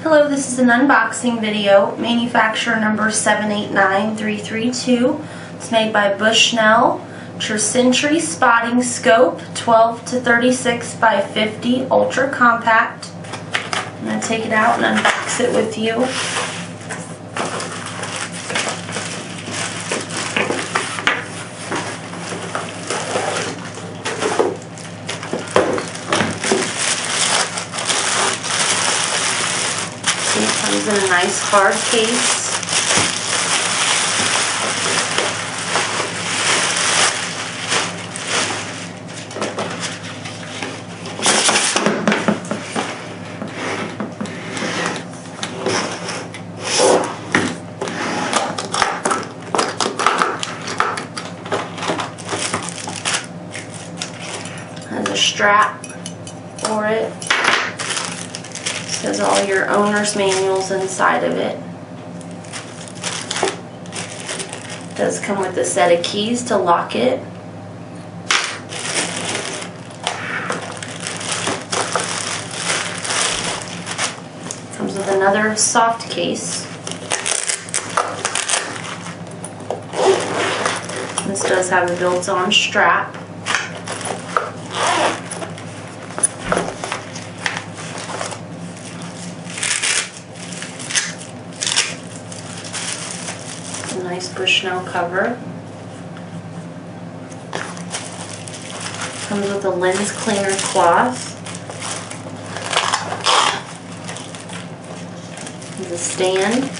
Hello, this is an unboxing video, manufacturer number 789332. It's made by Bushnell Sentry Spotting Scope, 12 to 36 by 50, ultra compact. I'm going to take it out and unbox it with you. It comes in a nice hard case. Has a strap for it. Has all your owner's manuals inside of it. It does come with a set of keys to lock it. Comes with another soft case. This does have a built-on strap. A nice Bushnell cover. Comes with a lens cleaner cloth. There's a stand.